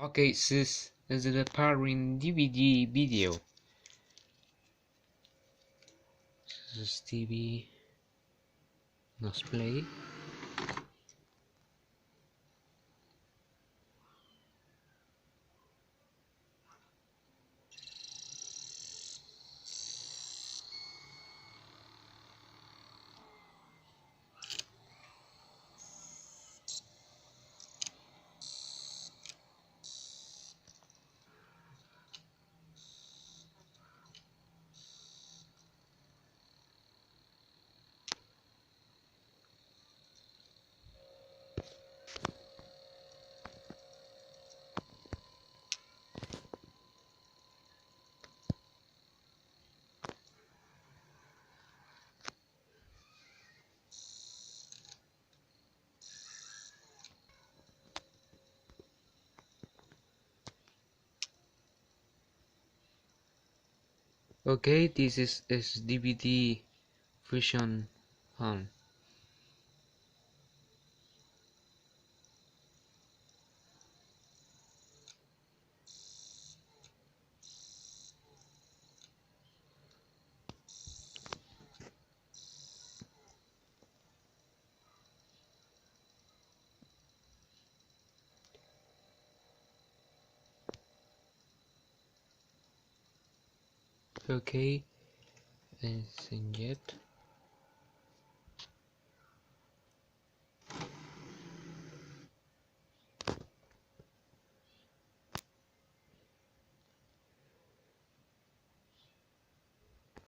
Okay, this is the pairing DVD video. This is TV. Let's play. Okay, this is DVD Fusion Home. Okay, and yet.